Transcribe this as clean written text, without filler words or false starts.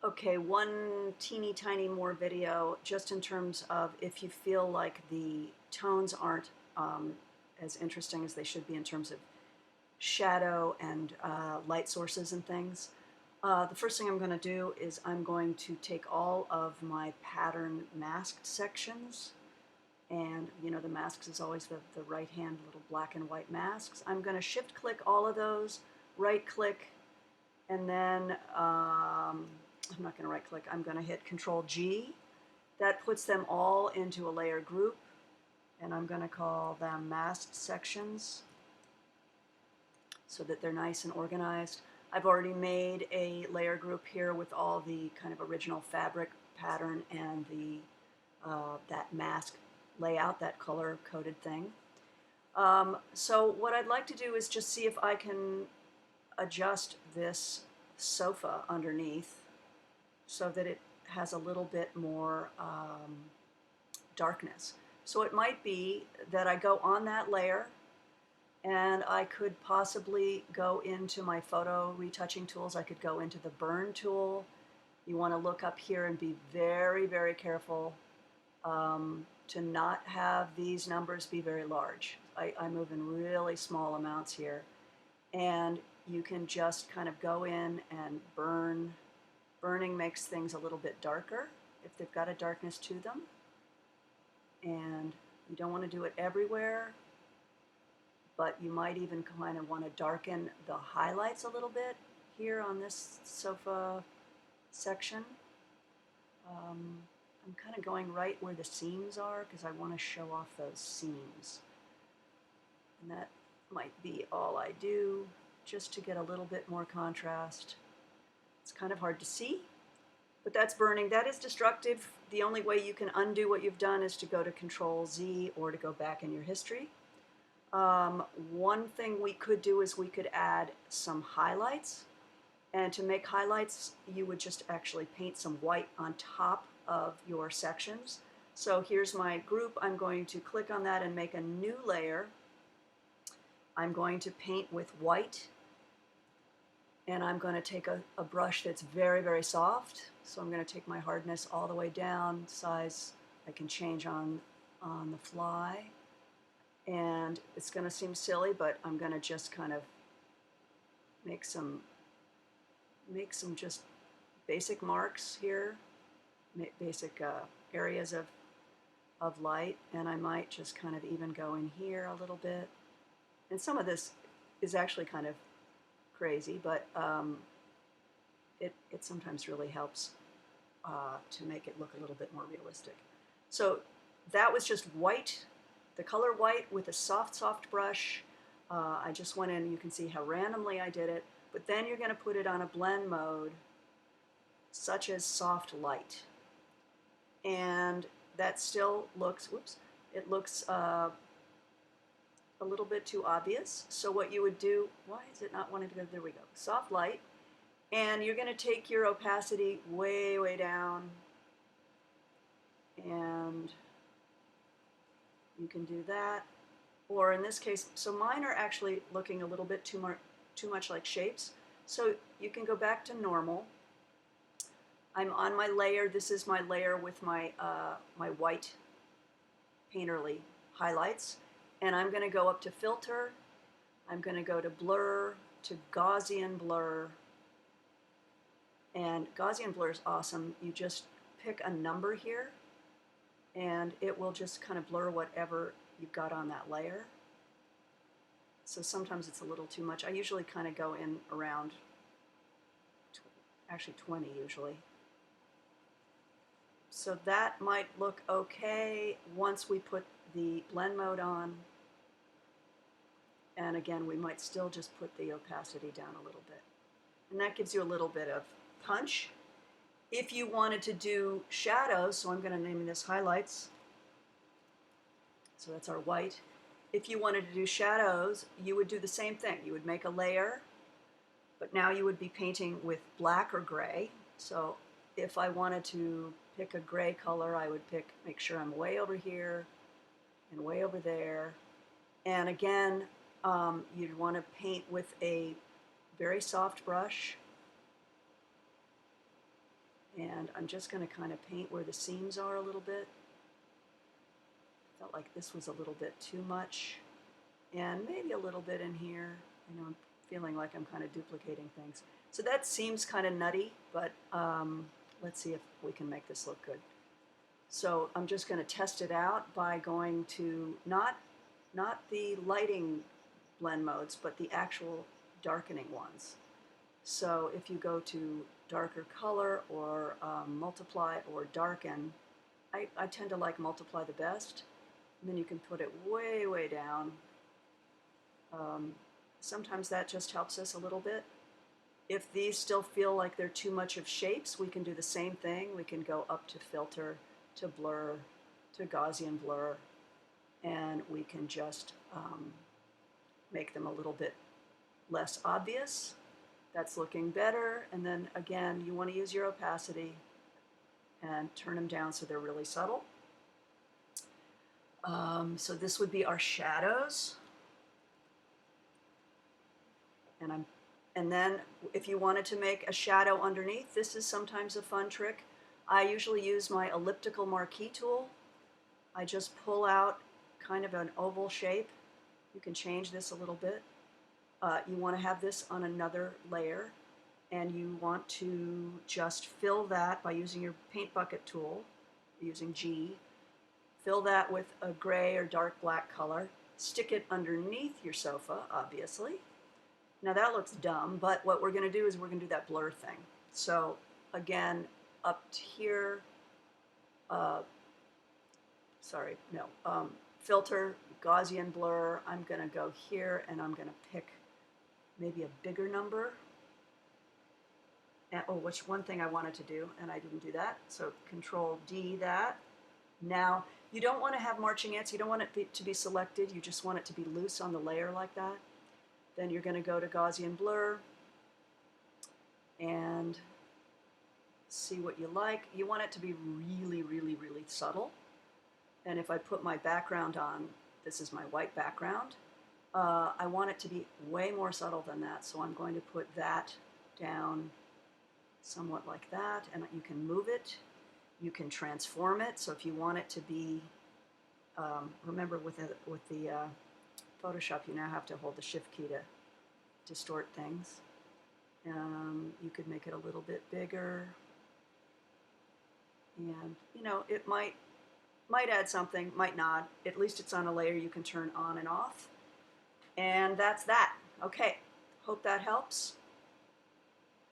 Okay, one teeny tiny more video just in terms of if you feel like the tones aren't as interesting as they should be in terms of shadow and light sources and things. The first thing I'm going to do is I'm going to take all of my pattern masked sections, and you know the masks is always the right hand little black and white masks. I'm going to shift click all of those, right click, and then I'm not going to right click, I'm going to hit Control G. That puts them all into a layer group, and I'm going to call them masked sections so that they're nice and organized. I've already made a layer group here with all the kind of original fabric pattern and the that mask layout, that color coded thing. So what I'd like to do is just see if I can adjust this sofa underneath so that it has a little bit more darkness. So it might be that I go on that layer, and I could possibly go into my photo retouching tools. I could go into the burn tool. You want to look up here and be very, very careful to not have these numbers be very large. I move in really small amounts here. And you can just kind of go in and burn. Burning makes things a little bit darker if they've got a darkness to them. And you don't want to do it everywhere, but you might even kind of want to darken the highlights a little bit here on this sofa section. I'm kind of going right where the seams are because I want to show off those seams. And that might be all I do just to get a little bit more contrast. It's kind of hard to see, but that's burning. That is destructive. The only way you can undo what you've done is to go to Control Z or to go back in your history. One thing we could do is we could add some highlights. And to make highlights, you would just actually paint some white on top of your sections. So here's my group. I'm going to click on that and make a new layer. I'm going to paint with white. And I'm going to take a brush that's very, very soft. So I'm going to take my hardness all the way down. Size I can change on the fly. And it's going to seem silly, but I'm going to just kind of make some just basic marks here, basic areas of light, and I might just kind of even go in here a little bit. And some of this is actually kind of crazy, but it sometimes really helps to make it look a little bit more realistic. So that was just white, the color white with a soft brush. I just went in, you can see how randomly I did it, but then you're going to put it on a blend mode such as soft light. And that still looks, whoops, it looks a little bit too obvious. So what you would do, why is it not wanting to go, there we go, soft light. And you're going to take your opacity way, way down. And you can do that. Or in this case, so mine are actually looking a little bit too much like shapes. So you can go back to normal. I'm on my layer. This is my layer with my, my white painterly highlights. And I'm going to go up to filter. I'm going to go to blur, to Gaussian blur. And Gaussian blur is awesome. You just pick a number here, and it will just kind of blur whatever you've got on that layer. So sometimes it's a little too much. I usually kind of go in around, actually 20 usually. So that might look okay once we put the blend mode on. And again, we might still just put the opacity down a little bit. And that gives you a little bit of punch. If you wanted to do shadows, so I'm going to name this highlights. So that's our white. If you wanted to do shadows, you would do the same thing. You would make a layer, but now you would be painting with black or gray. So if I wanted to pick a gray color, I would make sure I'm way over here and way over there. And again, you'd want to paint with a very soft brush. And I'm just going to kind of paint where the seams are a little bit. Felt like this was a little bit too much. And maybe a little bit in here. I know I'm feeling like I'm kind of duplicating things. So that seems kind of nutty, but let's see if we can make this look good. So I'm just going to test it out by going to not the lighting blend modes, but the actual darkening ones. So if you go to darker color or multiply or darken, I tend to like multiply the best. And then you can put it way, way down. Sometimes that just helps us a little bit. If these still feel like they're too much of shapes, we can do the same thing. We can go up to filter, to blur, to Gaussian blur, and we can just make them a little bit less obvious. That's looking better. And then again, you want to use your opacity and turn them down so they're really subtle. So this would be our shadows. And then if you wanted to make a shadow underneath, this is sometimes a fun trick. I usually use my elliptical marquee tool. I just pull out kind of an oval shape. You can change this a little bit. You want to have this on another layer, and you want to just fill that by using your paint bucket tool, using G. Fill that with a gray or dark black color. Stick it underneath your sofa, obviously. Now that looks dumb, but what we're going to do is we're going to do that blur thing. So again, up to here, filter, Gaussian blur. I'm going to go here and I'm going to pick maybe a bigger number. And, which one thing I wanted to do, and I didn't do that. So Control D that. Now, you don't want to have marching ants. You don't want it to be selected. You just want it to be loose on the layer like that. Then you're going to go to Gaussian blur and see what you like. You want it to be really, really, really subtle. And if I put my background on, this is my white background, I want it to be way more subtle than that. So I'm going to put that down somewhat like that, and you can move it. You can transform it. So if you want it to be, remember with the Photoshop, you now have to hold the Shift key to distort things. You could make it a little bit bigger, and you know, it might add something, might not. At least it's on a layer you can turn on and off. And that's that. Okay, hope that helps.